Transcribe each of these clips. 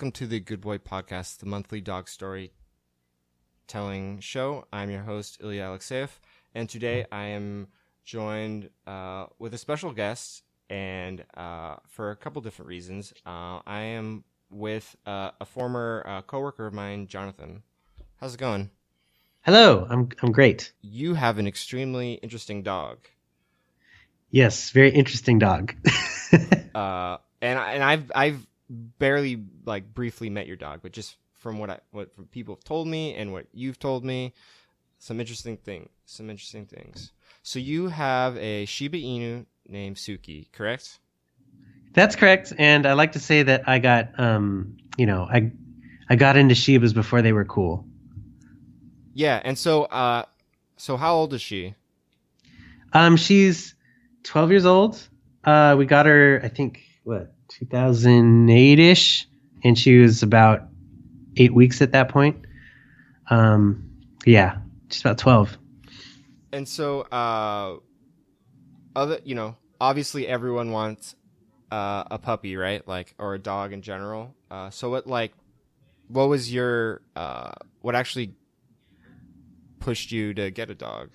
welcome to the Good Boy Podcast, the monthly dog story telling show. I'm your host, Ilya Alexeyev, and today I am joined with a special guest, and for a couple different reasons. I am with a former coworker of mine, Jonathan. How's it going? Hello, I'm great. You have an extremely interesting dog. Yes, very interesting dog. And I've barely briefly met your dog, but just from what people have told me and what you've told me, some interesting things. So you have a Shiba Inu named Suki, correct? That's correct, and I like to say that I got I got into Shibas before they were cool. Yeah, and so how old is she? She's 12 years old. We got her, I think, 2008-ish, and she was about 8 weeks at that point. Yeah, just about 12. And so, obviously everyone wants a puppy, right? Or a dog in general. So what was your what actually pushed you to get a dog?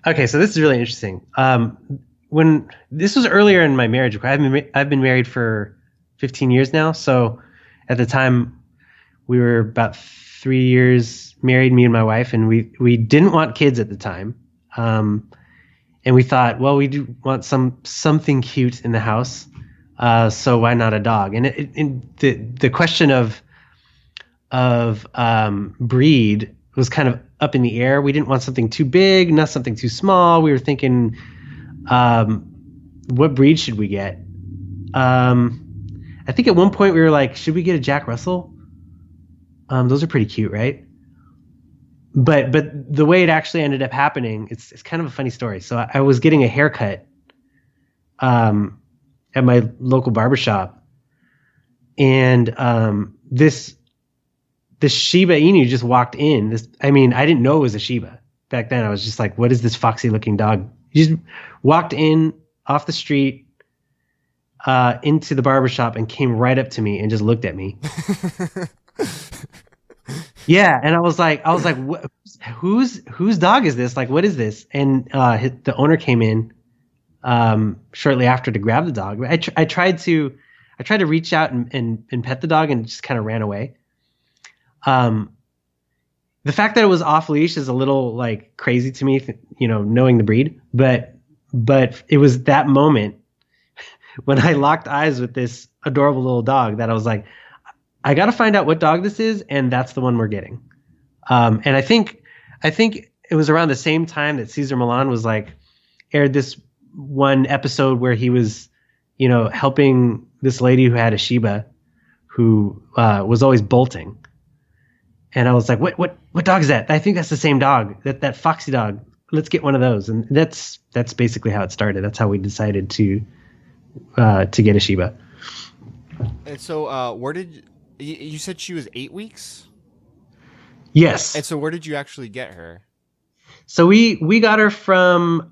Okay, so this is really interesting. When this was earlier in my marriage, I've been married for 15 years now. So at the time, we were about 3 years married, me and my wife, and we didn't want kids at the time. And we thought, well, we do want something cute in the house, so why not a dog? And the question of breed was kind of up in the air. We didn't want something too big, not something too small. We were thinking, what breed should we get? I think at one point we were like, should we get a Jack Russell? Those are pretty cute, right? But the way it actually ended up happening, it's kind of a funny story. So I was getting a haircut at my local barbershop, and this Shiba Inu just walked in. I didn't know it was a Shiba. Back then I was just like, what is this foxy looking dog? He just walked in off the street into the barbershop and came right up to me and just looked at me. Yeah, and I was like, what, whose dog is this? Like, what is this? And the owner came in shortly after to grab the dog. I tried to reach out and pet the dog, and it just kind of ran away. The fact that it was off leash is a little crazy to me, knowing the breed, but it was that moment when I locked eyes with this adorable little dog that I was like, I got to find out what dog this is, and that's the one we're getting. And I think it was around the same time that Cesar Millan was aired this one episode where he was, helping this lady who had a Shiba who was always bolting. And I was like, what dog is that? I think that's the same dog, that foxy dog. Let's get one of those. And that's basically how it started. That's how we decided to get a Shiba. And so where did you said she was 8 weeks? Yes. And so where did you actually get her? So we got her from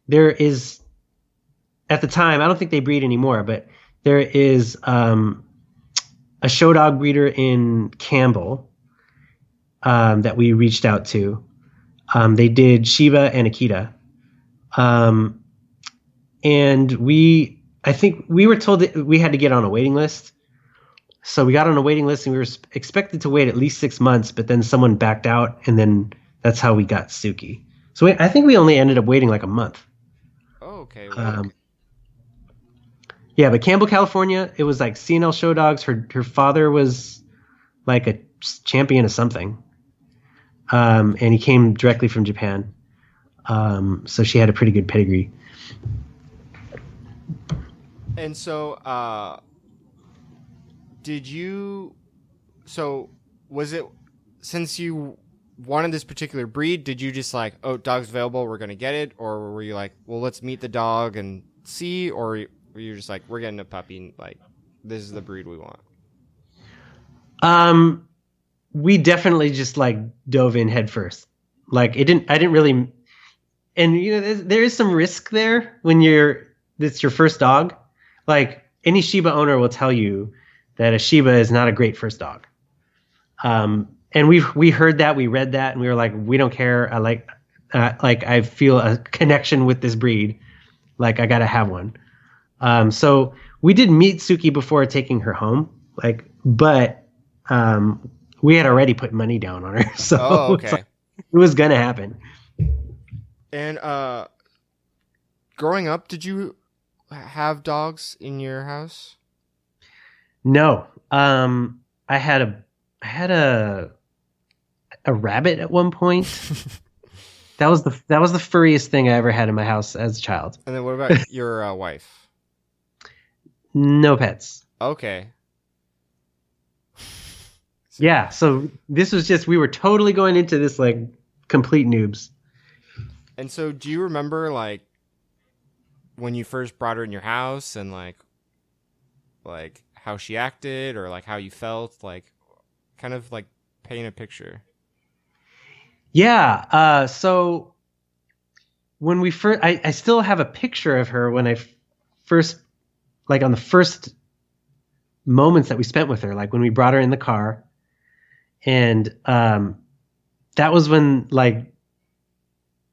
there is, at the time, I don't think they breed anymore, but there is a show dog breeder in Campbell that we reached out to. They did Shiba and Akita. And I think we were told that we had to get on a waiting list. So we got on a waiting list, and we were expected to wait at least 6 months, but then someone backed out, and then that's how we got Suki. So I think we only ended up waiting a month. Oh, okay. Yeah, but Campbell, California, it was C&L Show Dogs. Her father was a champion of something. And he came directly from Japan. So she had a pretty good pedigree. And so, was it, since you wanted this particular breed, did you just dog's available, we're going to get it? Or were you well, let's meet the dog and see? Or were you just we're getting a puppy, this is the breed we want? We definitely just dove in head first. I didn't really, and there is some risk there when it's your first dog. Any Shiba owner will tell you that a Shiba is not a great first dog. And we heard that, we read that, and we were like, we don't care. I feel a connection with this breed. Like I gotta have one. So we did meet Suki before taking her home. But we had already put money down on her, so okay. It was gonna happen. And growing up, did you have dogs in your house? No. I had a rabbit at one point. That was the furriest thing I ever had in my house as a child. And then what about your wife? No pets. Okay. Yeah, so this was just, we were totally going into this like complete noobs. And so do you remember like when you first brought her in your house and like how she acted or like how you felt, like kind of like paint a picture? Yeah, so when we first, I still have a picture of her when I first, like on the first moments that we spent with her, like when we brought her in the car. And that was when like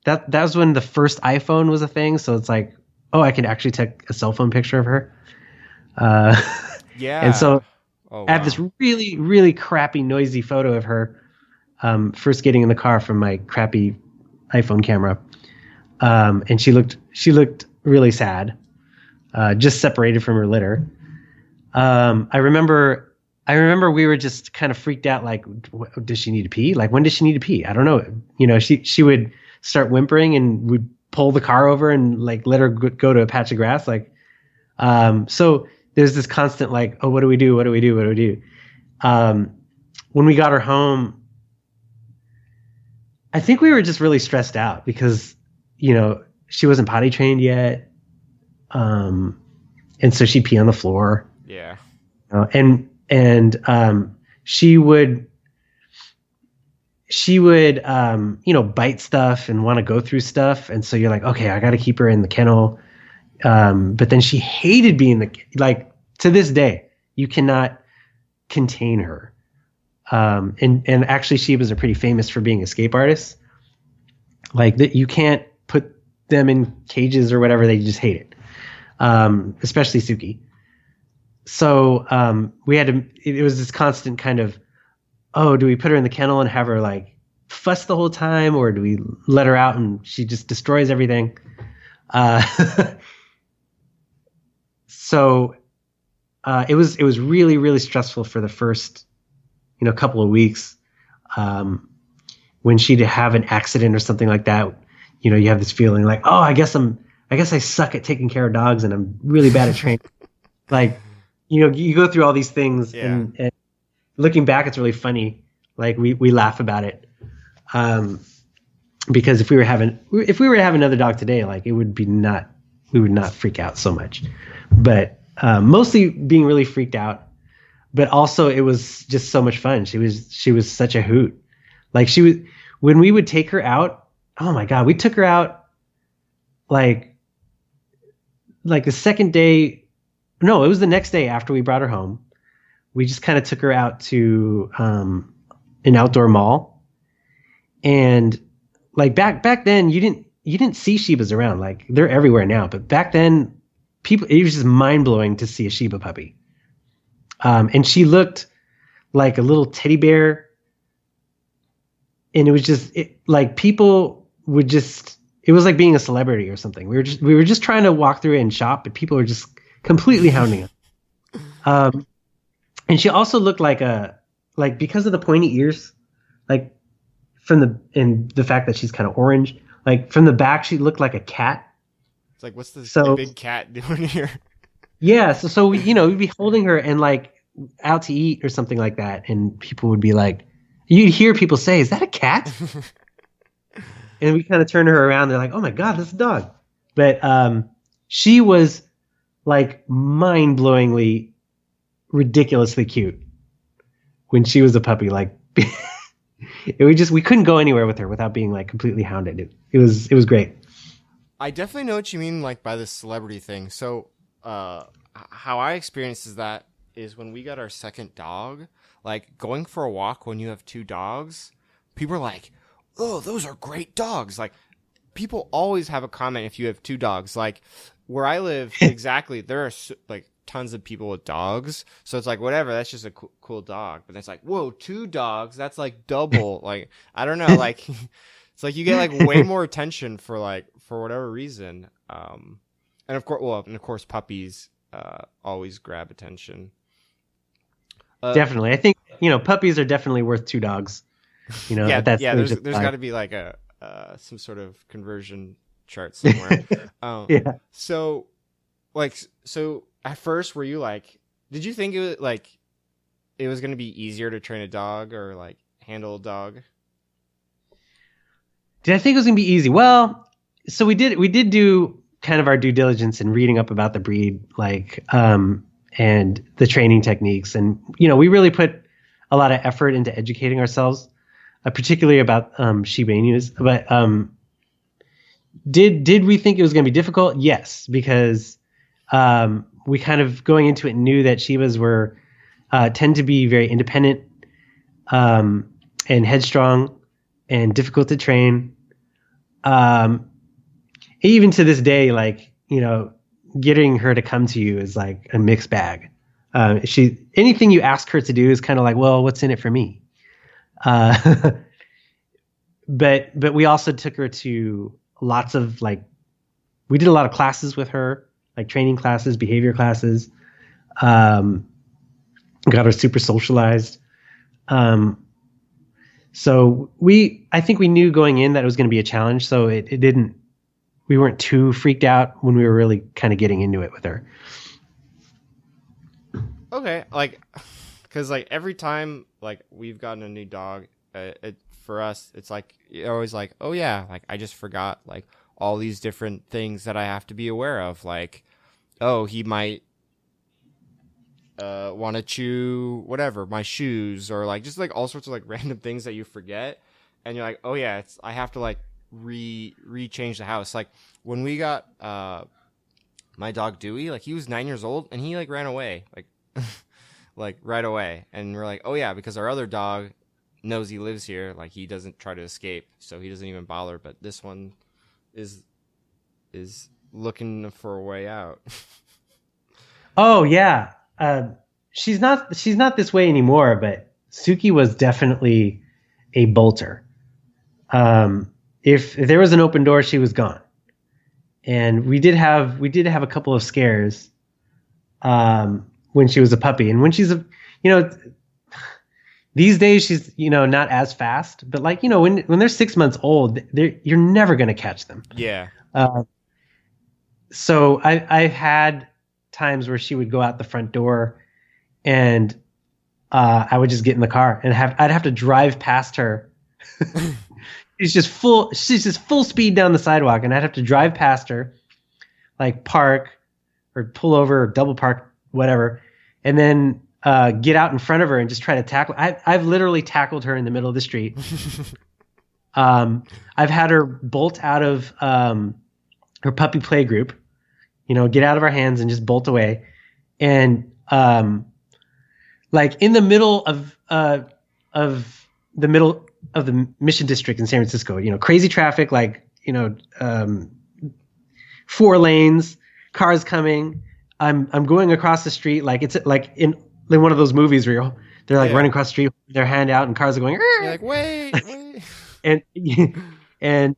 that was when the first iPhone was a thing. So it's like, oh, I can actually take a cell phone picture of her. Yeah. And so I have this really, really crappy, noisy photo of her first getting in the car from my crappy iPhone camera. And she looked really sad, just separated from her litter. I remember we were just kind of freaked out. Like, does she need to pee? Like, when does she need to pee? I don't know. You know, she would start whimpering and we'd pull the car over and like let her go to a patch of grass. Like, so there's this constant like, oh, what do we do? What do we do? What do we do? When we got her home, I think we were just really stressed out because, you know, she wasn't potty trained yet. And so she'd pee on the floor. Yeah. And she would you know, bite stuff and want to go through stuff. And so you're like, okay, I got to keep her in the kennel. But then she hated being like, to this day, you cannot contain her. And actually Shibas are pretty famous for being escape artists. Like that, you can't put them in cages or whatever. They just hate it. Especially Suki. So we had to. It was this constant kind of, oh, do we put her in the kennel and have her like fuss the whole time, or do we let her out and she just destroys everything? So it was really, really stressful for the first, you know, couple of weeks. When she'd have an accident or something like that, you know, you have this feeling like, oh, I guess I suck at taking care of dogs and I'm really bad at training. Like, you know, you go through all these things, yeah. and looking back, it's really funny. Like we laugh about it, because if we were to have another dog today, like we would not freak out so much. But mostly being really freaked out, but also it was just so much fun. She was such a hoot. Like when we would take her out, oh my God, we took her out like the second day. No, it was the next day after we brought her home. We just kind of took her out to an outdoor mall, and like back then you didn't see Shibas around. Like they're everywhere now, but back then it was just mind blowing to see a Shiba puppy. And she looked like a little teddy bear, and it was just like people would just. It was like being a celebrity or something. We were just trying to walk through it and shop, but people were just completely hounding us. And she also looked like because of the pointy ears, like and the fact that she's kind of orange, like from the back, she looked like a cat. It's like, what's this big cat doing here? Yeah. So we, you know, we'd be holding her and like out to eat or something like that. And people would be like, you'd hear people say, is that a cat? And we kind of turn her around. They're like, oh my God, that's a dog. But she was like mind-blowingly, ridiculously cute when she was a puppy. Like we couldn't go anywhere with her without being like completely hounded. It was great. I definitely know what you mean, like by the celebrity thing. So how I experienced is that is when we got our second dog, like going for a walk when you have two dogs, people are like, "Oh, those are great dogs." Like people always have a comment if you have two dogs. Like where I live, exactly, there are like tons of people with dogs, so it's like whatever. That's just a cool dog. But it's like, whoa, two dogs. That's like double. Like I don't know. Like it's like you get like way more attention for whatever reason. And of course, puppies always grab attention. Definitely, I think puppies are definitely worth two dogs. Yeah. There's got to be like a some sort of conversion chart somewhere. Yeah. So at first, were you like, did you think it was going to be easier to train a dog or like handle a dog? Did I think it was going to be easy? Well, so we did do kind of our due diligence in reading up about the breed, and the training techniques. And, we really put a lot of effort into educating ourselves, particularly about Shiba Inus. But did we think it was going to be difficult? Yes, because we kind of going into it knew that Shibas tend to be very independent and headstrong and difficult to train. Even to this day, getting her to come to you is like a mixed bag. Anything you ask her to do is kind of like, well, what's in it for me? But we also took her to lots of we did a lot of classes with her, like training classes, behavior classes. Got her super socialized. So I think we knew going in that it was going to be a challenge. So we weren't too freaked out when we were really kind of getting into it with her. Okay. Cause every time we've gotten a new dog, for us, it's you're always like, oh yeah, I just forgot all these different things that I have to be aware of. Oh, he might want to chew whatever, my shoes, or just all sorts of random things that you forget. And you're like, oh yeah, I have to re-change the house. When we got my dog Dewey, he was 9 years old and he ran away right away. And we're like, oh yeah, because our other dog knows he lives here, he doesn't try to escape, so he doesn't even bother. But this one is looking for a way out. Oh yeah. She's not this way anymore, but Suki was definitely a bolter. If there was an open door, she was gone. And we did have a couple of scares when she was a puppy. And when she's these days she's not as fast, but when they're 6 months old, you're never going to catch them. Yeah. So I've had times where she would go out the front door and I would just get in the car and I'd have to drive past her. She's just full speed down the sidewalk, and I'd have to drive past her, park or pull over or double park, whatever, and then get out in front of her and just try to tackle. I've literally tackled her in the middle of the street. I've had her bolt out of her puppy play group, get out of our hands and just bolt away. And in the middle of the Mission District in San Francisco, crazy traffic, 4 lanes, cars coming. I'm going across the street it's in one of those movies where they're running across the street with their hand out and cars are going. You're like, wait. and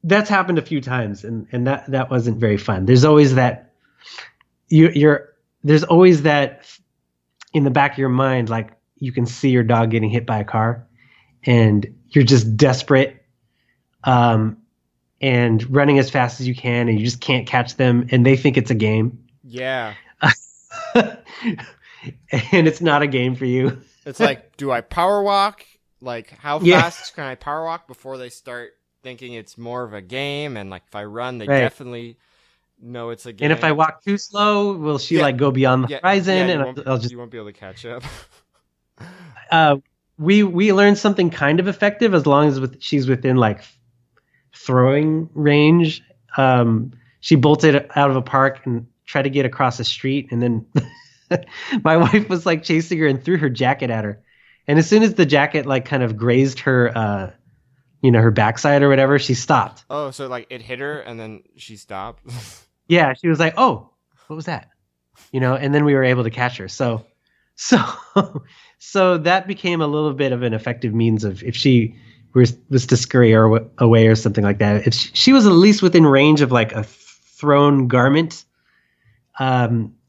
that's happened a few times, and that wasn't very fun. There's always that there's always that in the back of your mind, you can see your dog getting hit by a car and you're just desperate and running as fast as you can, and you just can't catch them, and they think it's a game. Yeah. And it's not a game for you. It's do I power walk? How fast can I power walk before they start thinking it's more of a game? And if I run, they definitely know it's a game. And if I walk too slow, will she go beyond the horizon? And you won't be able to catch up. We learned something kind of effective as long as she's within throwing range. She bolted out of a park and try to get across the street, and then my wife was like chasing her and threw her jacket at her. And as soon as the jacket like kind of grazed her, her backside or whatever, she stopped. Oh, so like it hit her and then she stopped. Yeah, she was like, "Oh, what was that?" And then we were able to catch her. So, so that became a little bit of an effective means of if she was to scurry or away or something like that. If she was at least within range of like a thrown garment,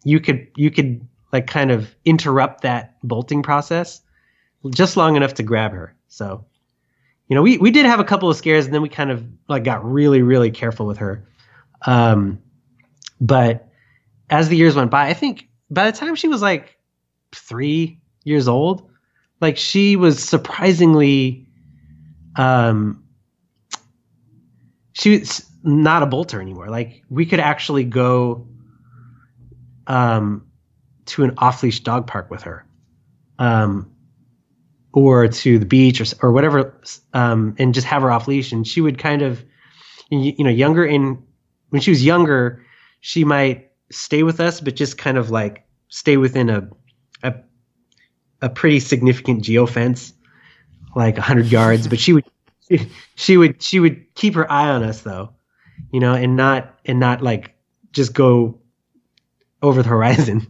you could like kind of interrupt that bolting process just long enough to grab her. So, we did have a couple of scares, and then we kind of like got really, really careful with her. But as the years went by, I think by the time she was like 3 years old, like she was surprisingly, she was not a bolter anymore. Like we could actually go, to an off-leash dog park with her, or to the beach or whatever, and just have her off leash. And she would kind of, when she was younger, she might stay with us, but just kind of like stay within a pretty significant geofence, like 100 yards. But she would keep her eye on us though, and not like just go over the horizon.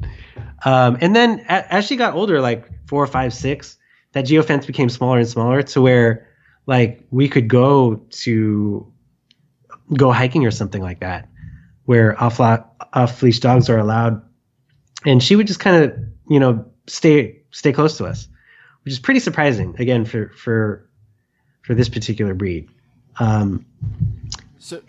And then as she got older, like 4, 5, 6, that geofence became smaller and smaller to where like we could go hiking or something like that, where off leash dogs are allowed. And she would just kind of, stay close to us, which is pretty surprising again for this particular breed. And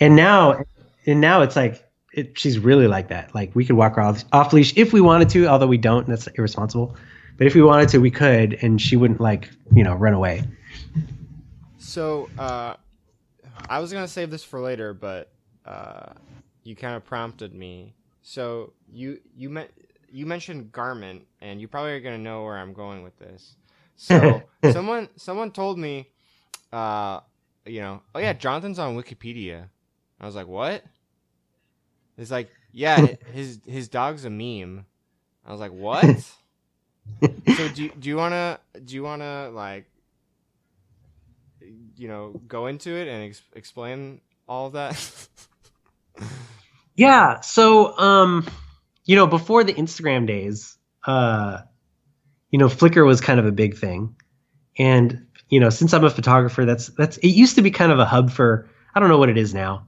now it's like, she's really like that. Like we could walk her off leash if we wanted to, although we don't, and that's irresponsible. But if we wanted to, we could, and she wouldn't like, run away. So I was gonna save this for later, but you kind of prompted me. So you mentioned garment, and you probably are gonna know where I'm going with this. So someone told me, oh yeah, Jonathan's on Wikipedia. I was like, what? It's like, yeah, his dog's a meme. I was like, what? So do you wanna like, go into it and explain all of that? Yeah. So before the Instagram days, Flickr was kind of a big thing, and since I'm a photographer, that's it used to be kind of a hub for, I don't know what it is now.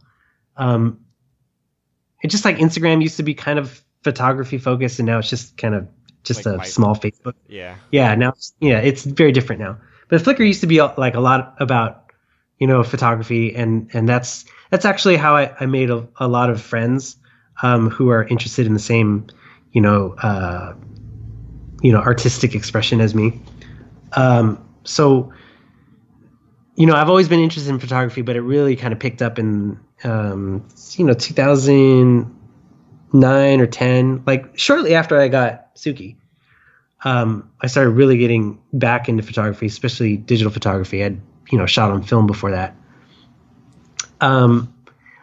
It's just like Instagram used to be kind of photography focused, and now it's just kind of just like a small Facebook. Yeah. Yeah. Now, it's very different now. But Flickr used to be like a lot about, photography, and that's actually how I made a lot of friends, who are interested in the same, artistic expression as me. So, I've always been interested in photography, but it really kind of picked up in 2009 or 10, like shortly after I got Suki. I started really getting back into photography, especially digital photography. I'd, shot on film before that. I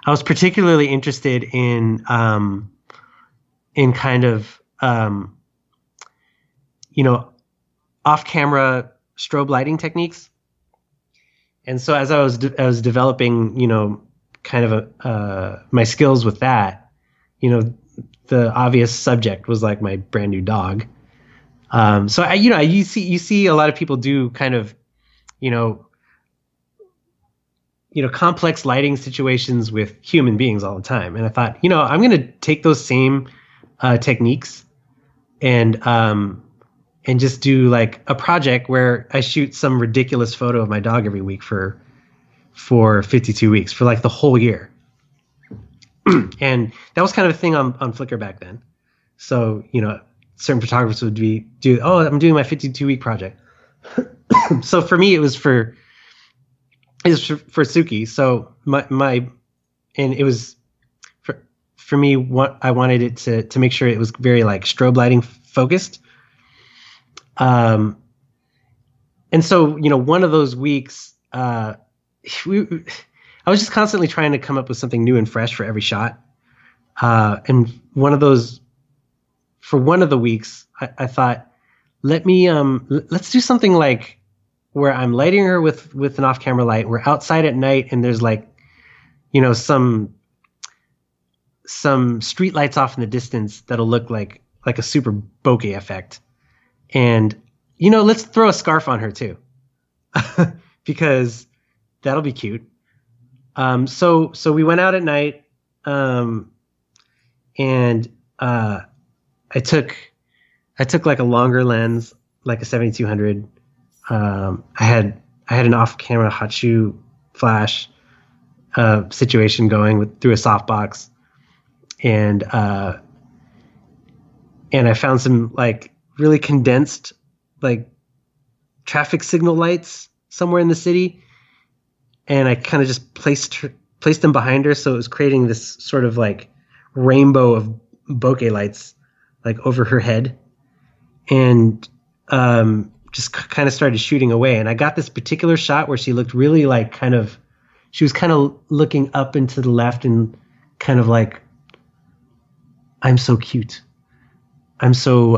was particularly interested in kind of, off-camera strobe lighting techniques. And so as I was developing, kind of my skills with that, the obvious subject was like my brand new dog. So you see a lot of people do kind of, complex lighting situations with human beings all the time. And I thought, I'm going to take those same techniques and just do like a project where I shoot some ridiculous photo of my dog every week for 52 weeks for like the whole year. And that was kind of a thing on Flickr back then. So, certain photographers would I'm doing my 52-week project. So for me, it was for Suki. So and it was for me, what I wanted it to make sure it was very like strobe lighting focused. And so, one of those weeks, I was just constantly trying to come up with something new and fresh for every shot. And one of those, for one of the weeks, I thought, let's do something like where I'm lighting her with an off-camera light. We're outside at night, and there's like, some street lights off in the distance that'll look like a super bokeh effect. And let's throw a scarf on her too, because that'll be cute. So we went out at night, and I took like a longer lens, like a 7200. I had an off-camera hot shoe flash situation going through a softbox, and I found some like really condensed like traffic signal lights somewhere in the city, and I kind of just placed them behind her, so it was creating this sort of like rainbow of bokeh lights like over her head, and just kind of started shooting away. And I got this particular shot where she looked really like she was kind of looking up and to the left and kind of like, I'm so cute. I'm so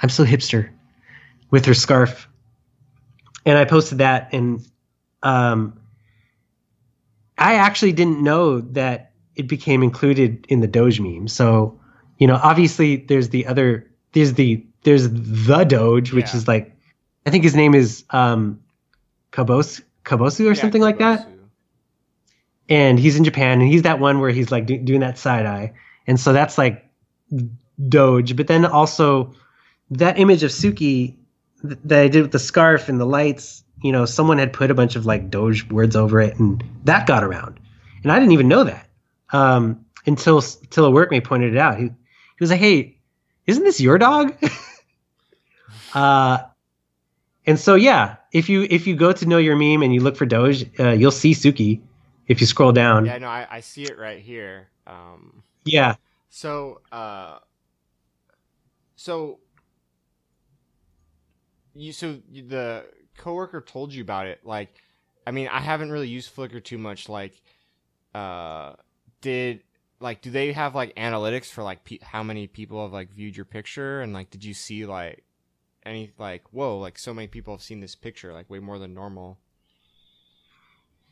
hipster, with her scarf. And I posted that, and I actually didn't know that it became included in the Doge meme. So, obviously there's the Doge, which is like, I think his name is Kabosu or something like that. And he's in Japan, and he's that one where he's like doing that side eye. And so that's like Doge. But then also that image of Suki that I did with the scarf and the lights, someone had put a bunch of like Doge words over it, and that got around. And I didn't even know that until a workmate pointed it out. He was like, "Hey, isn't this your dog?" And so, yeah, if you go to Know Your Meme and you look for Doge, you'll see Suki if you scroll down. Yeah, no, I see it right here. Yeah. So the coworker told you about it. Like, I mean, I haven't really used Flickr too much. Like, do they have like analytics for like how many people have like viewed your picture, and like, did you see like any like, whoa, like so many people have seen this picture, like way more than normal?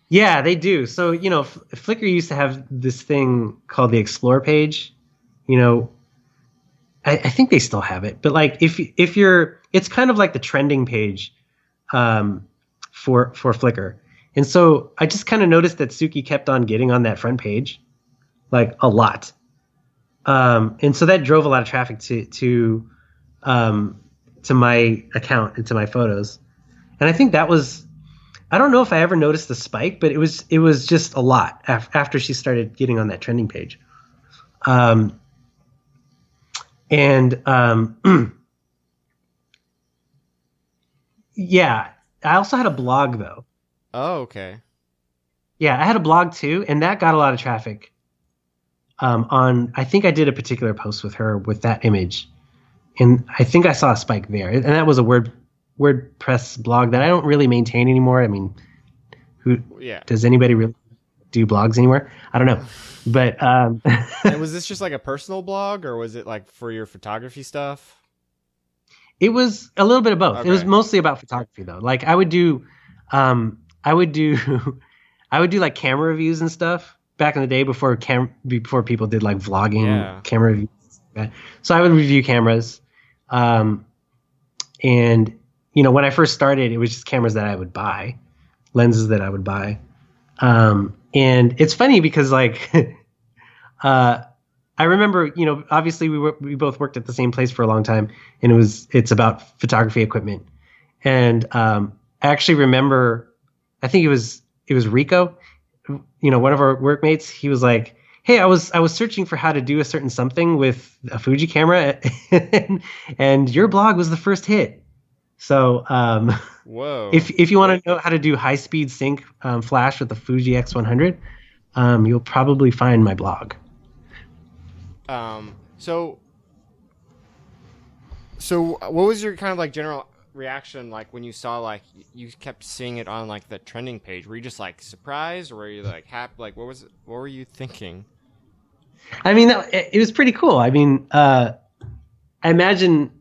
Yeah, they do. So, Flickr used to have this thing called the Explore page. I think they still have it, but like if you're, it's kind of like the trending page for Flickr. And so I just kind of noticed that Suki kept on getting on that front page, like a lot. And so that drove a lot of traffic to my account and to my photos. And I think that was, I don't know if I ever noticed the spike, but it was just a lot after she started getting on that trending page. Yeah, I also had a blog though. Oh, okay. Yeah, I had a blog too, and that got a lot of traffic. I think I did a particular post with her with that image, and I think I saw a spike there. And that was a WordPress blog that I don't really maintain anymore. I mean, does anybody really do blogs anymore? I don't know. But and was this just like a personal blog, or was it like for your photography stuff? It was a little bit of both. Okay. It was mostly about photography though. Like I would do I would do like camera reviews and stuff back in the day before people did like vlogging camera reviews. So I would review cameras. And when I first started, it was just cameras that I would buy, lenses that I would buy. And it's funny because like I remember, obviously we both worked at the same place for a long time, and it's about photography equipment. And I actually remember, I think it was Rico, one of our workmates. He was like, "Hey, I was searching for how to do a certain something with a Fuji camera, and your blog was the first hit." So, whoa! If you want to know how to do high speed sync flash with the Fuji X100, you'll probably find my blog. So what was your kind of like general reaction like when you saw like you kept seeing it on like the trending page? Were you just like surprised, or were you like happy? Like what were you thinking? I mean, it was pretty cool. I mean, I imagine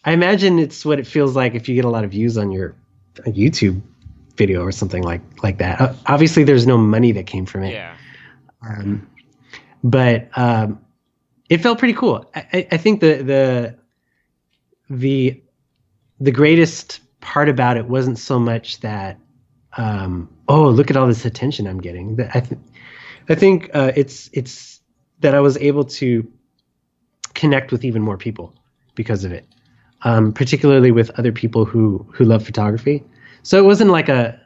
it's what it feels like if you get a lot of views on your YouTube video or something like that. Obviously, there's no money that came from it, Yeah. um, but it felt pretty cool. I think the the greatest part about it wasn't so much that oh, look at all this attention I'm getting. I think it's that I was able to connect with even more people because of it, particularly with other people who love photography. So it wasn't like a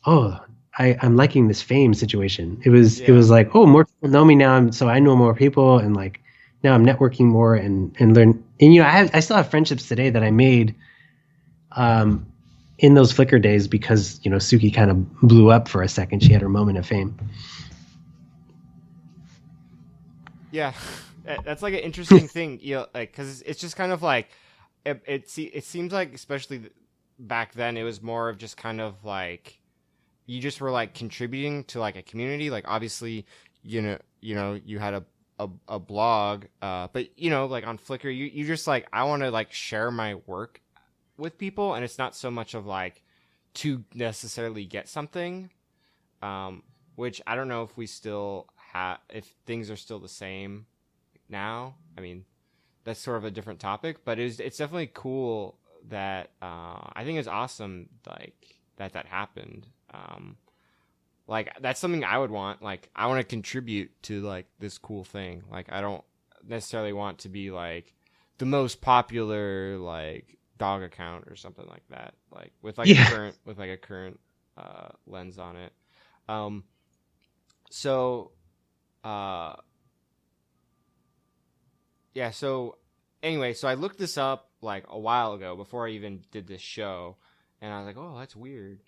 oh, I'm liking this fame situation. It was like, oh, more people know me now, so I know more people, and like now I'm networking more and learn. And I still have friendships today that I made in those Flickr days because Suki kind of blew up for a second. She had her moment of fame. Yeah, that's like an interesting thing, like because it's just kind of like it seems like, especially back then, it was more of just kind of like you just were like contributing to like a community. Like obviously, you had a blog, but like on Flickr, you just like, I want to like share my work with people, and it's not so much of like to necessarily get something, which I don't know if we still if things are still the same now. I mean, that's sort of a different topic, but it's definitely cool that I think it's awesome like that happened. Like that's something I would want. Like I want to contribute to like this cool thing. Like I don't necessarily want to be like the most popular like dog account or something like that. Like with like a current lens on it. So yeah, so anyway, so I looked this up like a while ago before I even did this show, and I was like, oh, that's weird.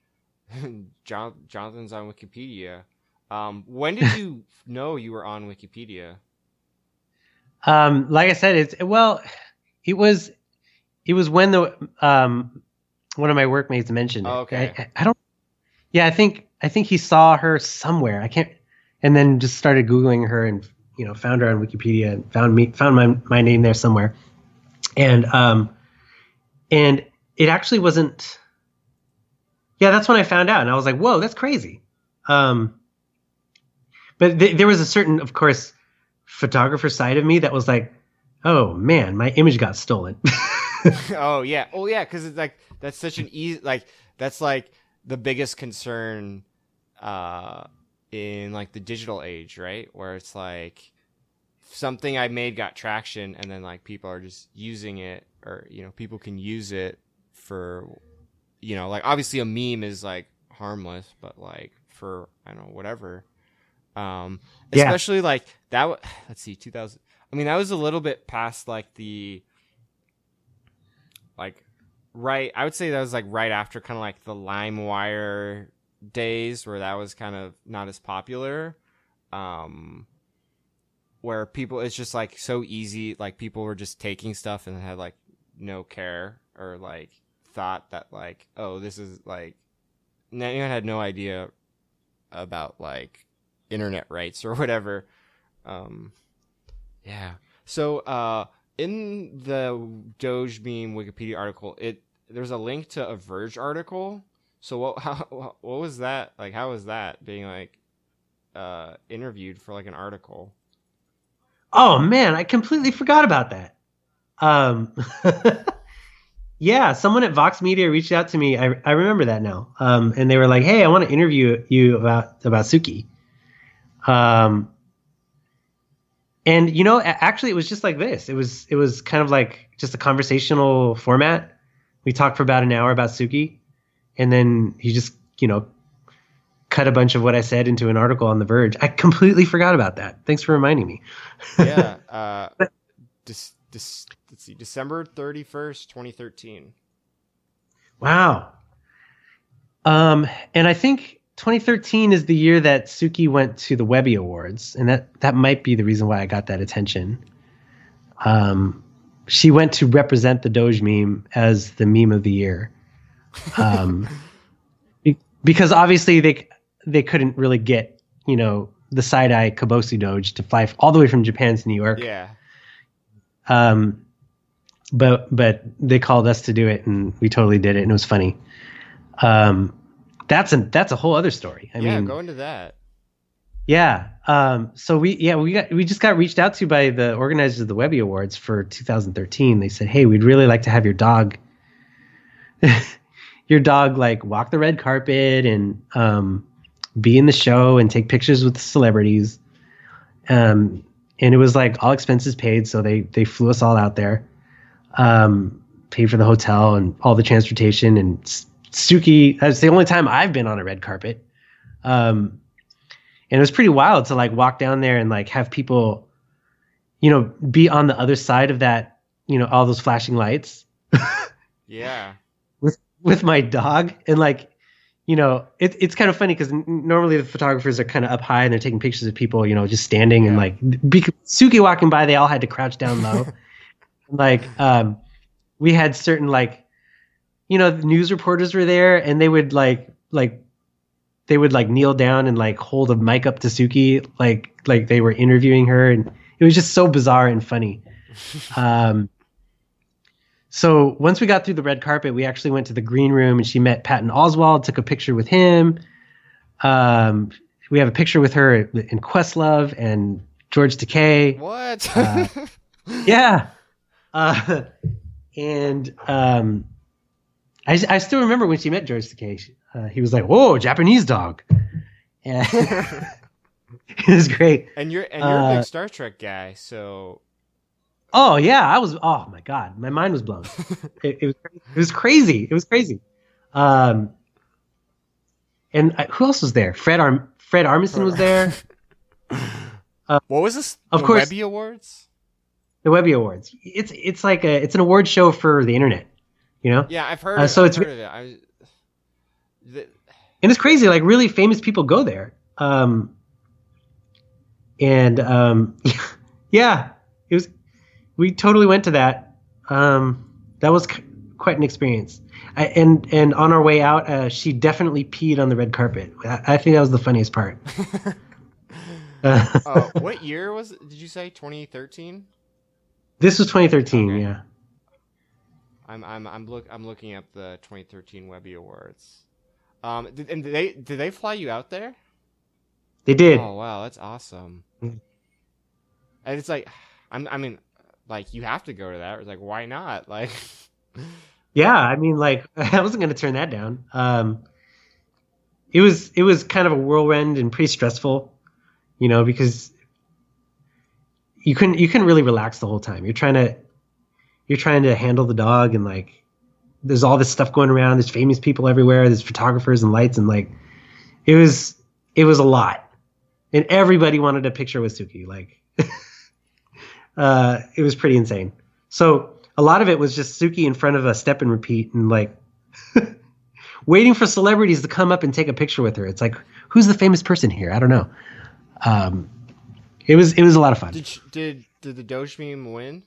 Jonathan's on Wikipedia. When did you know you were on Wikipedia? Like I said, it was when the one of my workmates mentioned it. Okay. I don't. Yeah, I think he saw her somewhere. I can't. And then just started Googling her and found her on Wikipedia and found my name there somewhere. And it actually wasn't. Yeah, that's when I found out, and I was like, "Whoa, that's crazy." But there was a certain, of course, photographer side of me that was like, "Oh man, my image got stolen." Oh yeah, because it's like that's such an easy, like that's like the biggest concern in like the digital age, right? Where it's like something I made got traction, and then like people are just using it, or people can use it for. Like obviously a meme is like harmless, but like for I don't know whatever, especially like that. Let's see, 2000. I mean, that was a little bit past like the like right. I would say that was like right after kind of like the LimeWire days, where that was kind of not as popular. Where people, it's just like so easy. Like people were just taking stuff and had like no care or like thought that like, oh, this is like, anyone had no idea about like internet rights or whatever. Yeah. So in the Doge meme Wikipedia article, there's a link to a Verge article. So what was that like? How was that being like interviewed for like an article? Oh man, I completely forgot about that. Yeah, someone at Vox Media reached out to me. I remember that now. And they were like, "Hey, I want to interview you about Suki." And actually, it was just like this. It was kind of like just a conversational format. We talked for about an hour about Suki, and then he just cut a bunch of what I said into an article on The Verge. I completely forgot about that. Thanks for reminding me. Yeah. Let's see, December 31st, 2013. Wow. And I think 2013 is the year that Suki went to the Webby Awards, and that might be the reason why I got that attention. She went to represent the Doge meme as the meme of the year. Because obviously they couldn't really get, the side-eye Kabosu Doge to fly all the way from Japan to New York. Yeah. But they called us to do it, and we totally did it, and it was funny. That's a whole other story. I mean, go into that. Yeah. So we just got reached out to by the organizers of the Webby Awards for 2013. They said, "Hey, we'd really like to have your dog like walk the red carpet and be in the show and take pictures with the celebrities." And it was like all expenses paid, so they flew us all out there, paid for the hotel and all the transportation. And Suki, that's the only time I've been on a red carpet. And it was pretty wild to like walk down there and like have people, be on the other side of that, all those flashing lights. Yeah. With my dog. And like, it's kind of funny because normally the photographers are kind of up high and they're taking pictures of people, just standing and like Suki walking by, they all had to crouch down low. Like, we had certain like, the news reporters were there and they would they would like kneel down and like hold a mic up to Suki, like they were interviewing her, and it was just so bizarre and funny. So once we got through the red carpet, we actually went to the green room and she met Patton Oswalt, took a picture with him. We have a picture with her in Questlove and George Takei. What? Yeah. I still remember when she met George Takei. He was like, "Whoa, Japanese dog!" And it was great. And you're a big Star Trek guy, so. Oh yeah, I was. Oh my god, my mind was blown. It was crazy. It was crazy. And who else was there? Fred Armisen was there. What was this? Of the course, Webby Awards. The Webby Awards. It's like it's an award show for the internet. Yeah, I've heard. I've heard of it. And it's crazy. Like really famous people go there. Yeah, it was. We totally went to that. That was quite an experience. And on our way out, she definitely peed on the red carpet. I think that was the funniest part. What year was it? Did you say 2013? This was 2013. Okay. Yeah. I'm looking up the 2013 Webby Awards. Did they fly you out there? They did. Oh wow, that's awesome. And it's like, I mean, like you have to go to that. It's like, why not? Like, yeah, I mean, like I wasn't going to turn that down. It was kind of a whirlwind and pretty stressful, because you couldn't really relax the whole time. You're trying to handle the dog, and like there's all this stuff going around. There's famous people everywhere. There's photographers and lights, and like it was a lot. And everybody wanted a picture with Suki. Like it was pretty insane. So a lot of it was just Suki in front of a step and repeat and like waiting for celebrities to come up and take a picture with her. It's like, who's the famous person here? I don't know. It was a lot of fun. Did the Doge meme win?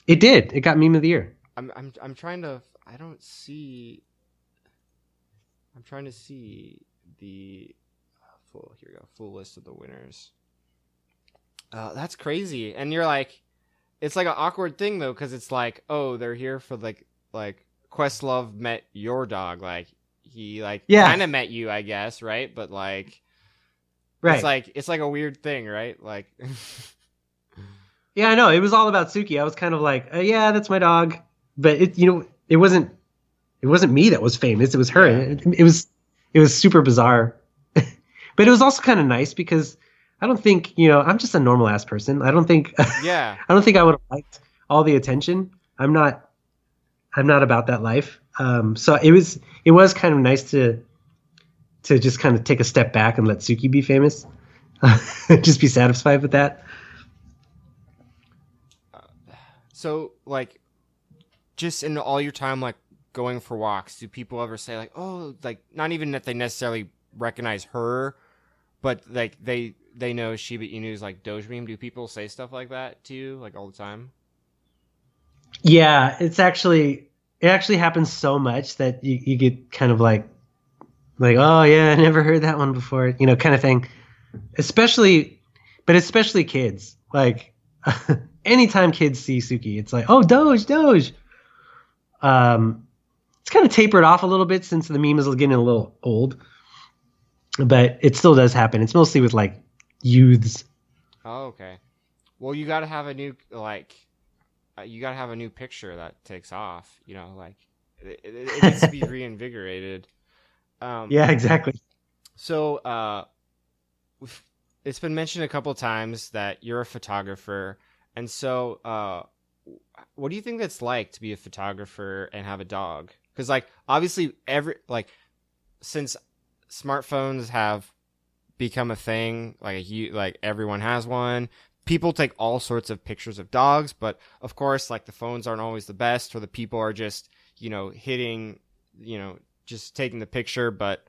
It did. It got meme of the year. I'm trying to. I don't see. I'm trying to see the here we go, full list of the winners. That's crazy. And you're like, it's like an awkward thing though, because it's like, oh, they're here for like Questlove met your dog, like he like kind of met you, I guess, right? But like, right, it's like a weird thing, right? Like, yeah, I know. It was all about Suki. I was kind of like, yeah, that's my dog, but it wasn't me that was famous. It was her. Yeah. It was super bizarre. But it was also kind of nice because I don't think, I'm just a normal ass person. I don't think, I don't think I would have liked all the attention. I'm not about that life. So it was kind of nice to just kind of take a step back and let Suki be famous. Just be satisfied with that. So like, just in all your time, like going for walks, do people ever say like, oh, like not even that they necessarily recognize her, but like they know Shiba Inu's like Doge meme? Do people say stuff like that to you like all the time? Yeah, it actually happens so much that you get kind of like, oh yeah, I never heard that one before, kind of thing. especially, but especially kids. Like anytime kids see Suki, it's like, oh, Doge, Doge. It's kind of tapered off a little bit since the meme is getting a little old, but it still does happen. It's mostly with like youths. Oh, okay. Well, you got to have a new you got to have a new picture that takes off. Like it needs to be reinvigorated. Yeah, exactly. So, it's been mentioned a couple times that you're a photographer, and so, what do you think that's like to be a photographer and have a dog? Because, like, obviously, since smartphones have become a thing, like everyone has one. People take all sorts of pictures of dogs, but of course, like the phones aren't always the best, or the people are just, hitting, just taking the picture, but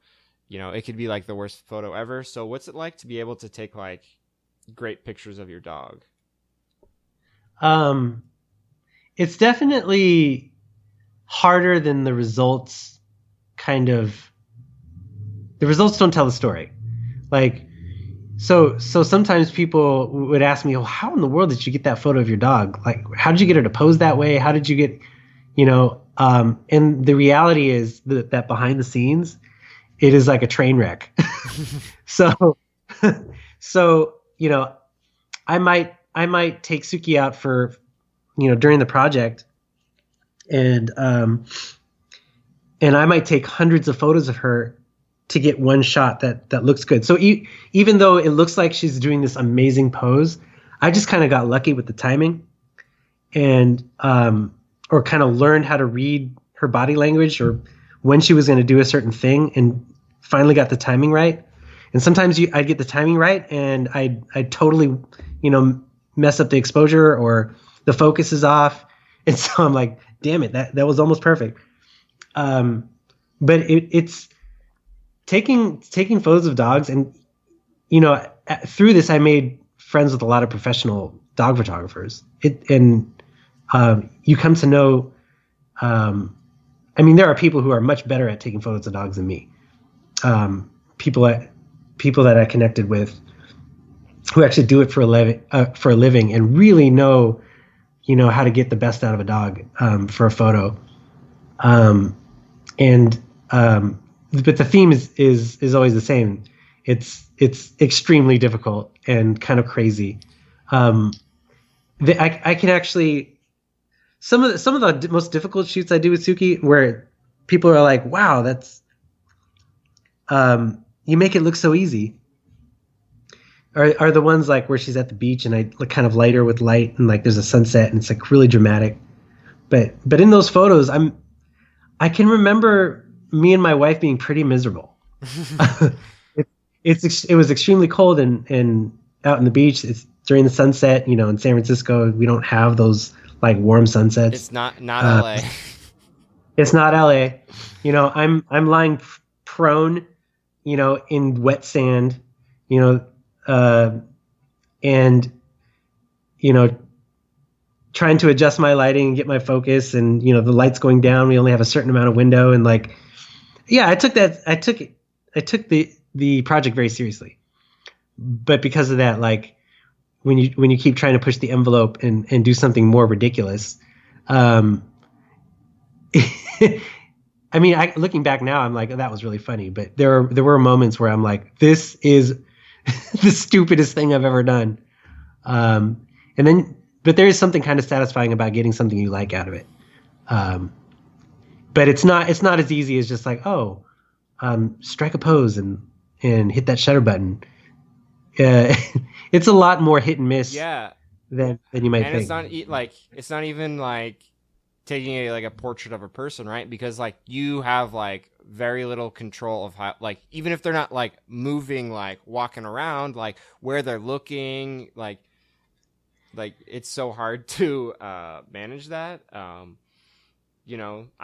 it could be like the worst photo ever. So what's it like to be able to take like great pictures of your dog? Um, it's definitely harder than the results. Kind of, the results don't tell the story. Like, so sometimes people would ask me, "Oh, how in the world did you get that photo of your dog? Like, how did you get her to pose that way? How did you get, And the reality is that behind the scenes, it is like a train wreck. So, so I might take Suki out for, during the project, and and I might take hundreds of photos of her to get one shot that looks good. So even though it looks like she's doing this amazing pose, I just kind of got lucky with the timing, and or kind of learned how to read her body language, or when she was going to do a certain thing, and finally got the timing right. And sometimes I'd get the timing right, and I'd totally, mess up the exposure, or the focus is off. And so I'm like, damn it, that was almost perfect. But it's taking photos of dogs, and through this I made friends with a lot of professional dog photographers. You come to know. There are people who are much better at taking photos of dogs than me. People that I connected with who actually do it for a living, and really know, how to get the best out of a dog for a photo. But the theme is always the same. It's extremely difficult and kind of crazy. I can actually, some of the most difficult shoots I do with Suki, where people are like, "Wow, that's you make it look so easy," are the ones like where she's at the beach and I look kind of lighter with light, and like there's a sunset and it's like really dramatic. But in those photos, I can remember me and my wife being pretty miserable. It was extremely cold and out in the beach. It's during the sunset. In San Francisco, we don't have those like warm sunsets. It's not LA. It's not LA. I'm lying prone, in wet sand, and trying to adjust my lighting and get my focus, and the lights going down. We only have a certain amount of window, and like, yeah, I took the project very seriously. But because of that, like when you keep trying to push the envelope and do something more ridiculous, looking back now, I'm like, that was really funny. But there were moments where I'm like, this is the stupidest thing I've ever done. But there is something kind of satisfying about getting something you like out of it. But it's not as easy as just like, strike a pose and hit that shutter button. It's a lot more hit and miss. Yeah. Than you might think. It's not even like taking a portrait of a person, right? Because like you have like very little control of how, like, even if they're not like moving, like walking around, like where they're looking, like it's so hard to manage that. I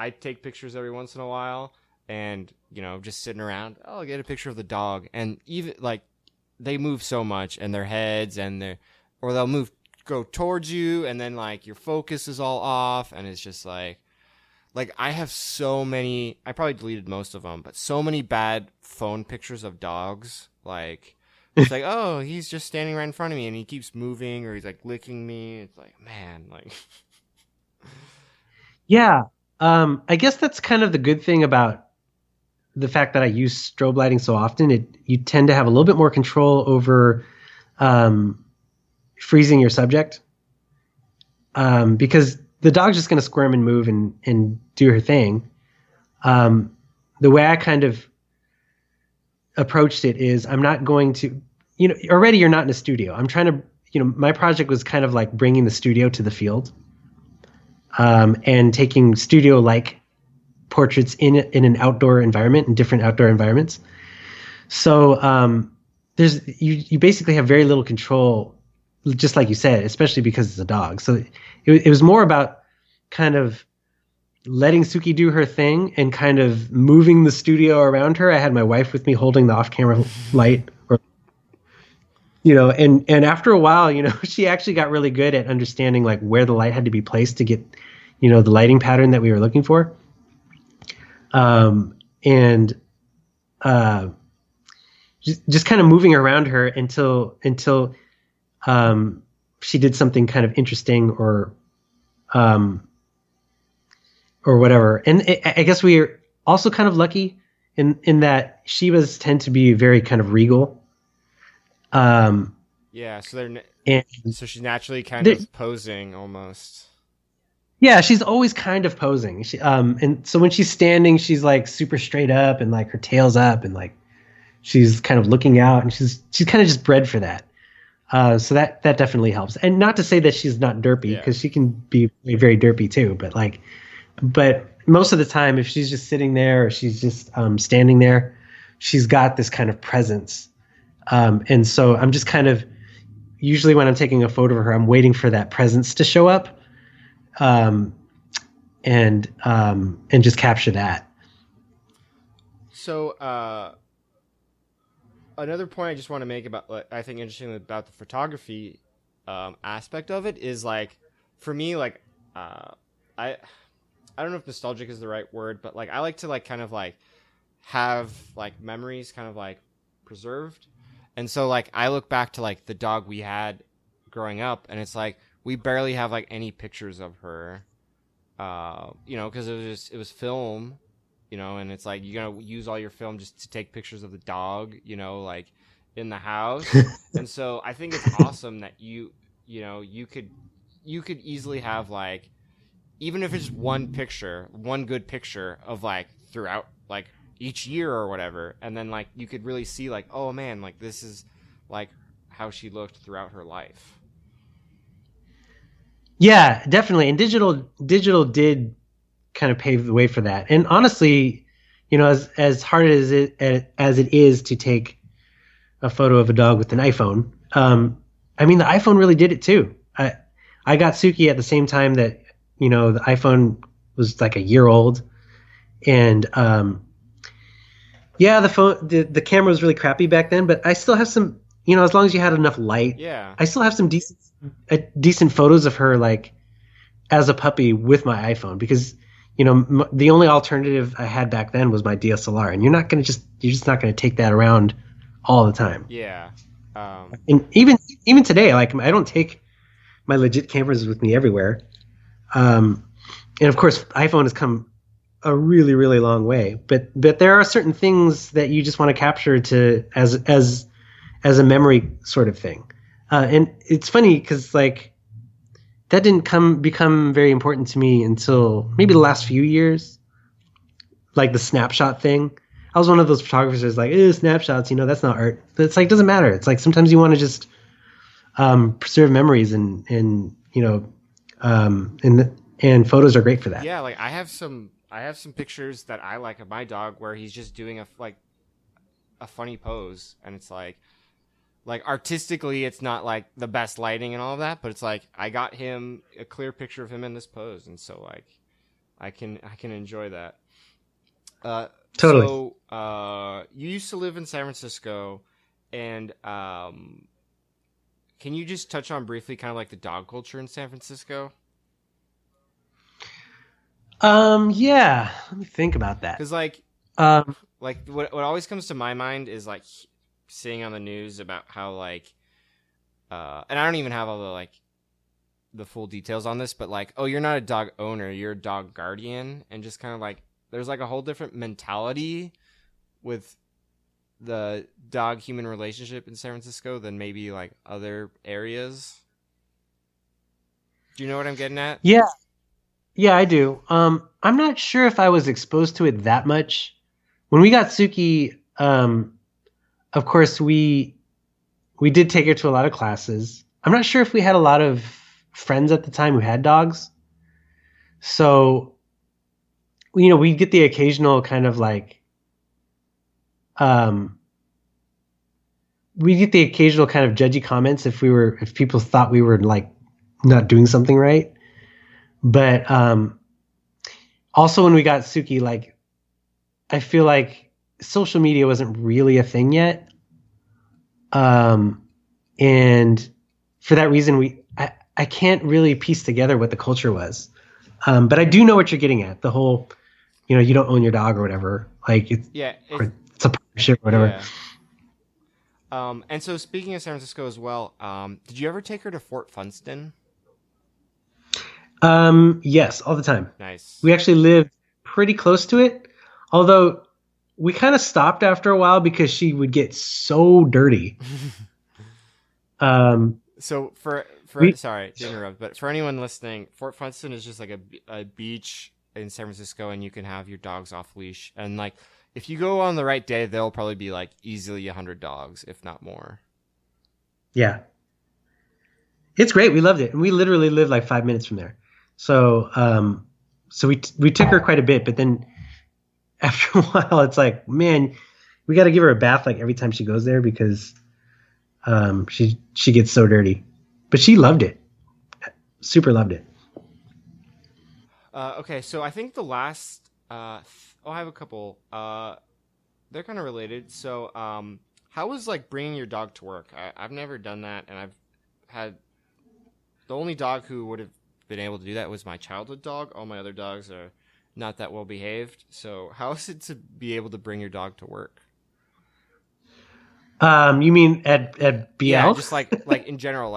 take pictures every once in a while, and just sitting around, I'll get a picture of the dog, and even like they move so much, and their heads or they'll go towards you, and then like your focus is all off, and it's just like I have so many, I probably deleted most of them, but so many bad phone pictures of dogs, like It's like, oh, he's just standing right in front of me and he keeps moving or he's like licking me. It's like, man, like, Yeah. I guess that's kind of the good thing about the fact that I use strobe lighting so often. You tend to have a little bit more control over um, freezing your subject, because the dog's just going to squirm and move and do her thing. Um, the way I kind of approached it is I'm not going to, already you're not in a studio. I'm trying to, my project was kind of like bringing the studio to the field, and taking studio like portraits in an outdoor environment, in different outdoor environments. So you basically have very little control, just like you said, especially because it's a dog. So it was more about kind of letting Suki do her thing and kind of moving the studio around her. I had my wife with me holding the off-camera light, or and after a while, she actually got really good at understanding like where the light had to be placed to get, the lighting pattern that we were looking for. And just kind of moving around her until she did something kind of interesting or whatever. And I guess we are also kind of lucky in that Shivas tend to be very kind of regal. yeah. And So she's naturally kind of posing almost. yeah, she's always kind of posing. And so when she's standing, she's like super straight up and like her tail's up and like she's kind of looking out, and she's kind of just bred for that. So that definitely helps. And not to say that she's not derpy, because she can be very derpy too. But most of the time, if she's just sitting there or she's just standing there, she's got this kind of presence. And so I'm just kind of, usually when I'm taking a photo of her, I'm waiting for that presence to show up, and just capture that. So another point I just want to make about what I think interesting about the photography aspect of it is, like, for me, like, I don't know if nostalgic is the right word, but like I like to like kind of like have like memories kind of like preserved. And so like I look back to like the dog we had growing up, and it's like we barely have like any pictures of her, because it was film, and it's like you're gonna use all your film just to take pictures of the dog, like in the house. And so I think it's awesome that you could easily have like, even if it's one good picture of like throughout like each year or whatever, and then like you could really see like, oh man, like this is like how she looked throughout her life. Yeah, definitely. And digital did kind of pave the way for that. And honestly, as hard as it is to take a photo of a dog with an iPhone, I mean the iPhone really did it too. I got Suki at the same time that the iPhone was like a year old, and yeah, the camera was really crappy back then, but I still have some, as long as you had enough light, Yeah, I still have some decent photos of her like as a puppy with my iPhone, because the only alternative I had back then was my DSLR, and you're just not going to take that around all the time. yeah. And even today, like I don't take my legit cameras with me everywhere. And of course, iPhone has come a really, really long way. But there are certain things that you just want to capture as a memory sort of thing. And it's funny because like that didn't become very important to me until maybe the last few years. Like the snapshot thing. I was one of those photographers who's like, snapshots, that's not art. But it's like, it doesn't matter. It's like sometimes you want to just preserve memories, and photos are great for that. Yeah, like I have some pictures that I like of my dog where he's just doing a funny pose, and it's like artistically it's not like the best lighting and all of that, but it's like I got him a clear picture of him in this pose, and so like I can enjoy that. Totally. So you used to live in San Francisco, and can you just touch on briefly kind of like the dog culture in San Francisco? Yeah, let me think about that. Because like Um, what always comes to my mind is like seeing on the news about how like, and I don't even have all the like the full details on this, but like, oh, you're not a dog owner, you're a dog guardian, and just kind of like, there's like a whole different mentality with the dog human relationship in San Francisco than maybe like other areas. Do you know what I'm getting at? Yeah, yeah, I do. I'm not sure if I was exposed to it that much. When we got Suki, of course we did take her to a lot of classes. I'm not sure if we had a lot of friends at the time who had dogs. So, we get the occasional kind of like, um, we get the occasional kind of judgy comments if people thought we were like not doing something right. But also when we got Suki, like I feel like social media wasn't really a thing yet. And for that reason, I can't really piece together what the culture was. But I do know what you're getting at. The whole, you don't own your dog or whatever. Like Yeah, it's a partnership or whatever. yeah. And so speaking of San Francisco as well, did you ever take her to Fort Funston? Yes, all the time. Nice. We actually lived pretty close to it, although we kind of stopped after a while because she would get so dirty. So for We, sorry to interrupt, but for anyone listening, Fort Funston is just like a beach in San Francisco, and you can have your dogs off leash. And like if you go on the right day, there'll probably be like easily 100 dogs, if not more. yeah, it's great. We loved it, and we literally lived like 5 minutes from there. So, so we took her quite a bit, but then after a while, it's like, man, we got to give her a bath like every time she goes there because she gets so dirty. But she loved it, super loved it. Okay, so I think the last I have a couple. They're kind of related. So, how was like bringing your dog to work? I've never done that, and I've had the only dog who would have been able to do that was my childhood dog. All my other dogs are not that well behaved. So, how is it to be able to bring your dog to work? You mean at Yeah, BL? just like in general,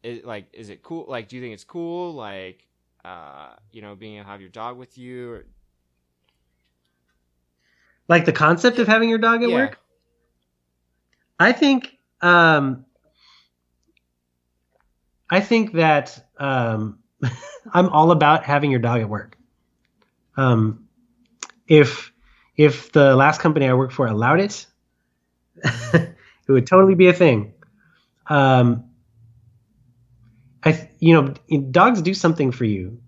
is it cool? Like, do you think it's cool? Like, being able to have your dog with you. Like the concept Yeah, of having your dog at yeah. work? I think um, I think that I'm all about having your dog at work. Um, if if the last company I worked for allowed it, it would totally be a thing. Um, dogs do something for you.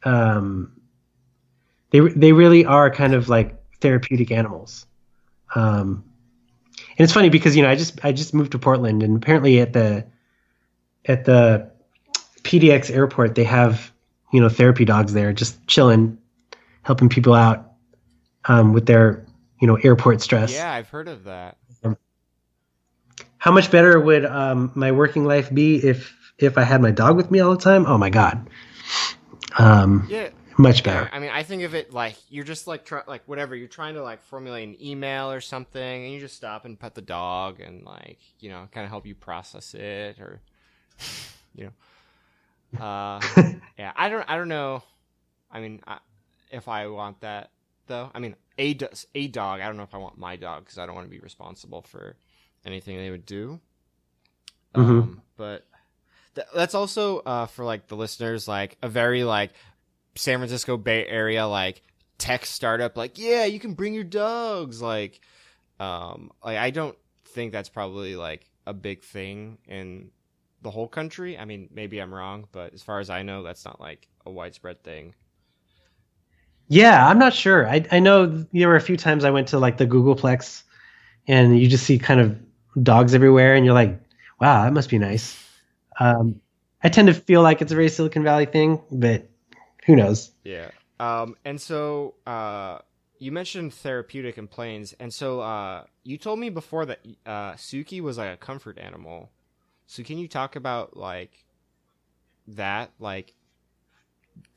Um, they really are kind of like therapeutic animals. Um, and it's funny because I just moved to Portland, and apparently at the PDX airport they have therapy dogs there, just chilling, helping people out with their airport stress. Yeah, I've heard of that. Um, how much better would my working life be if I had my dog with me all the time? Oh my god, um, Yeah, much yeah. better. I mean, I think of it like you're just like like whatever you're trying to like formulate an email or something, and you just stop and pet the dog and like kind of help you process it or you yeah. I don't know. I mean, if I want that though. I mean, a dog. I don't know if I want my dog because I don't want to be responsible for anything they would do. Hmm. But that's also for like the listeners, like a very like San Francisco Bay Area like tech startup. Like, yeah, you can bring your dogs. Like I don't think that's probably like a big thing in the whole country. I mean, maybe I'm wrong, but as far as I know, that's not like a widespread thing. Yeah, I'm not sure. I know there were a few times I went to like the Googleplex, and you just see kind of dogs everywhere, and you're like, wow, that must be nice. Um, I tend to feel like it's a very Silicon Valley thing, but who knows? Yeah. And so you mentioned therapeutic and planes, and so you told me before that Suki was like a comfort animal. So can you talk about like that, like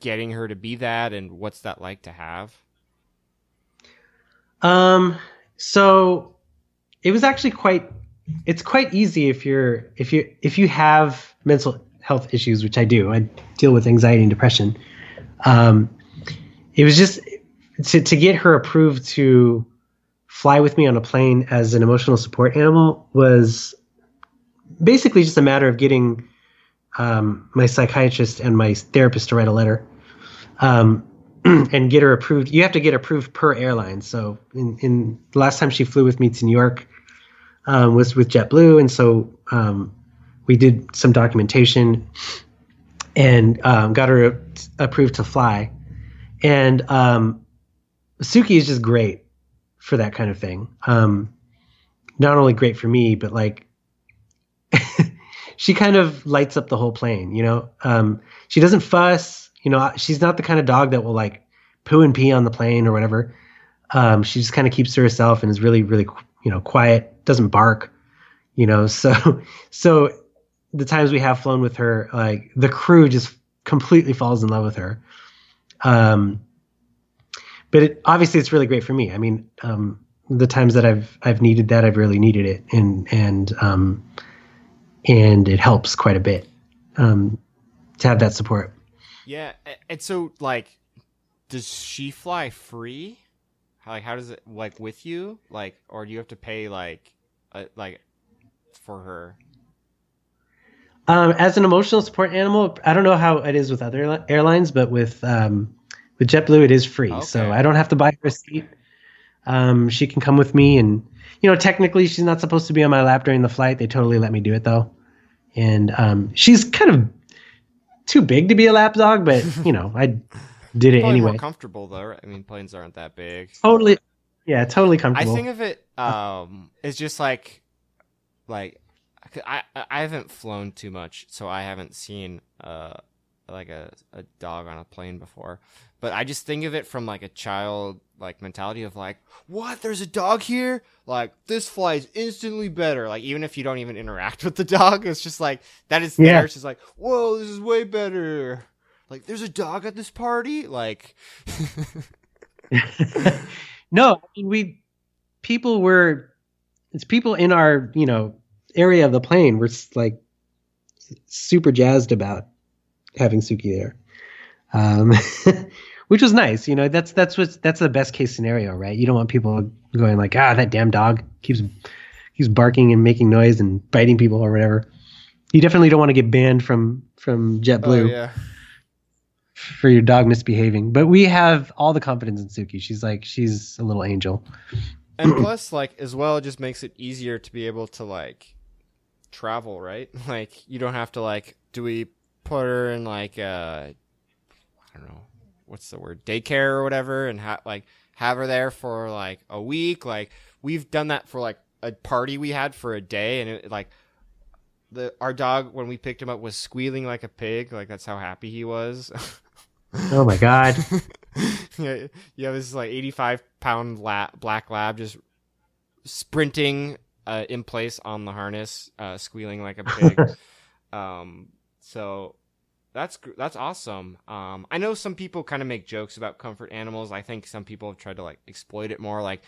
getting her to be that, and what's that like to have? Um, so it was actually it's quite easy if you have mental health issues, which I do. I deal with anxiety and depression. Um, it was just to get her approved to fly with me on a plane as an emotional support animal was basically just a matter of getting my psychiatrist and my therapist to write a letter and get her approved. You have to get approved per airline. So in the last time she flew with me to New York was with JetBlue, and so we did some documentation and got her approved to fly. And Suki is just great for that kind of thing. Not only great for me, but like she kind of lights up the whole plane, you know? She doesn't fuss, you know, she's not the kind of dog that will like poo and pee on the plane or whatever. She just kind of keeps to herself and is really, really, you know, quiet, doesn't bark, you know? So the times we have flown with her, like the crew just completely falls in love with her. But obviously it's really great for me. I mean, the times that I've needed that, I've really needed it. And it helps quite a bit, to have that support. Yeah. And so like, does she fly free? Like, how does it, like, with you? Like, or do you have to pay like for her? As an emotional support animal, I don't know how it is with other airlines, but with JetBlue, it is free. Okay. So I don't have to buy her a seat. She can come with me, and you know, technically, she's not supposed to be on my lap during the flight. They totally let me do it though, and she's kind of too big to be a lap dog, but you know, I did it Probably anyway. More comfortable though. Right? I mean, planes aren't that big. Totally, yeah, totally comfortable. I think of it it's just like I haven't flown too much, so I haven't seen like a dog on a plane before. But I just think of it from like a child like mentality of like, what? There's a dog here? Like this flies instantly better. Like even if you don't even interact with the dog, it's just like that is there. It's just like, whoa, this is way better. Like there's a dog at this party? Like No, I mean it's people in our, you know, area of the plane were like super jazzed about having Suki there. Which was nice, you know. That's the best case scenario, right? You don't want people going like, that damn dog keeps barking and making noise and biting people or whatever. You definitely don't want to get banned from JetBlue for your dog misbehaving. But we have all the confidence in Suki. She's a little angel. And plus, like as well, it just makes it easier to be able to like travel, right? Like you don't have to like, do we put her in like I don't know, what's the word, daycare or whatever, and have her there for like a week. Like we've done that for like a party we had for a day, and it like our dog, when we picked him up, was squealing like a pig. Like that's how happy he was. Oh my god. Yeah, this is like 85-pound black lab just sprinting in place on the harness, squealing like a pig. So that's awesome. I know some people kind of make jokes about comfort animals. I think some people have tried to like exploit it more. Like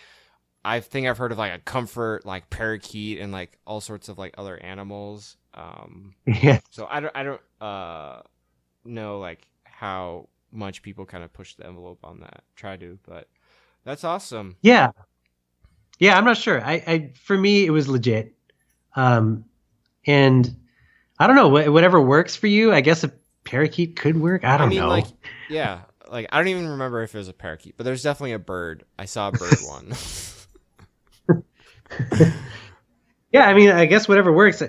I think I've heard of like a comfort like parakeet and like all sorts of like other animals. Yeah. So I don't know like how much people kind of push the envelope on that. Try to, but that's awesome. Yeah. Yeah, I'm not sure. I for me it was legit. And I don't know, whatever works for you. I guess a parakeet could work. I don't know. Like, yeah, like I don't even remember if it was a parakeet, but there's definitely a bird. I saw a bird one. Yeah, I mean, I guess whatever works.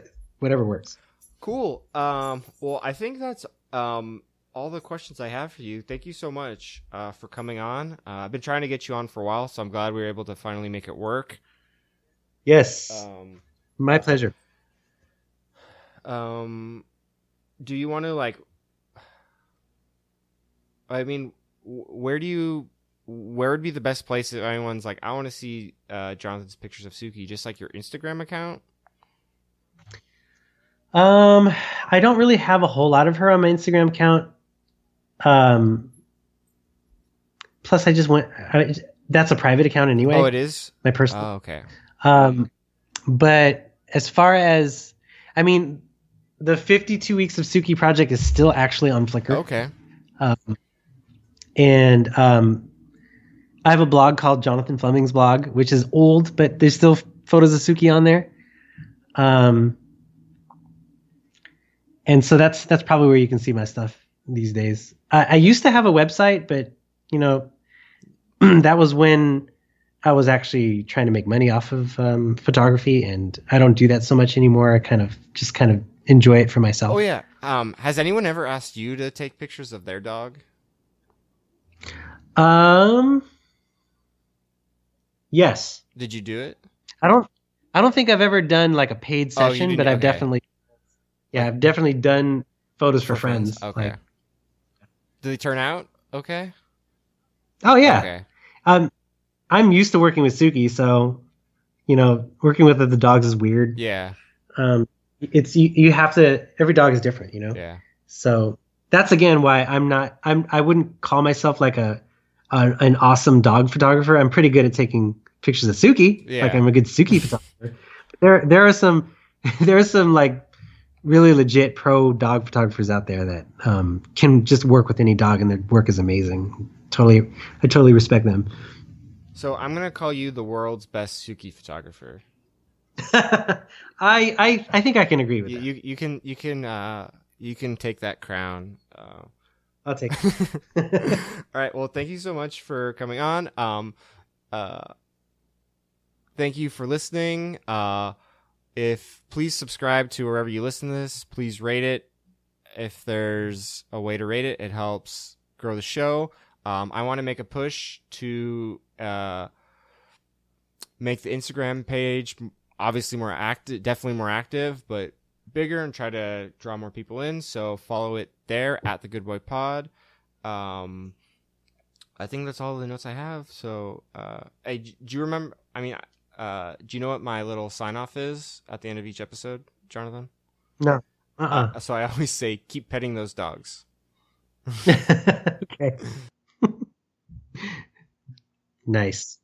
Cool. Well, I think that's all the questions I have for you. Thank you so much for coming on. I've been trying to get you on for a while, so I'm glad we were able to finally make it work. Yes. My pleasure. Do you want to like? I mean, where would be the best place if anyone's like, I want to see Jonathan's pictures of Suki? Just like your Instagram account? I don't really have a whole lot of her on my Instagram account. Plus, that's a private account anyway. Oh, it is? My personal. Oh, okay. But as far as, I mean, the 52 weeks of Suki project is still actually on Flickr. Okay. Um, and I have a blog called Jonathan Fleming's blog, which is old, but there's still photos of Suki on there. Um, and so that's probably where you can see my stuff these days. I used to have a website, but you know that was when I was actually trying to make money off of photography, and I don't do that so much anymore. I kind of enjoy it for myself. Oh yeah. Has anyone ever asked you to take pictures of their dog? Um, yes. Did you do it? I don't I don't think I've ever done like a paid Oh, you session, didn't. but Okay. I've definitely done photos for For friends. friends. Okay. Like, Did they turn out okay? oh yeah. Okay. Um, I'm used to working with Suki, so working with the dogs is weird. Yeah. It's you have to. Every dog is different, Yeah. So that's again why I wouldn't call myself like an awesome dog photographer. I'm pretty good at taking pictures of Suki. Like Yeah. I'm a good Suki photographer. There are some there are some like really legit pro dog photographers out there that can just work with any dog and their work is amazing. I totally respect them. So I'm gonna call you the world's best Suki photographer. I think I can agree with You that. you can take that crown. I'll take All it. right. Well, thank you so much for coming on. Uh, thank you for listening. If please subscribe to wherever you listen to this. Please rate it. If there's a way to rate it, it helps grow the show. I want to make a push to make the Instagram page obviously more active, definitely more active, but bigger, and try to draw more people in. So follow it there at the Good Boy Pod. I think that's all the notes I have. So, hey, do you remember? I mean, do you know what my little sign off is at the end of each episode, Jonathan? No. Uh-uh. So I always say, keep petting those dogs. Okay. Nice.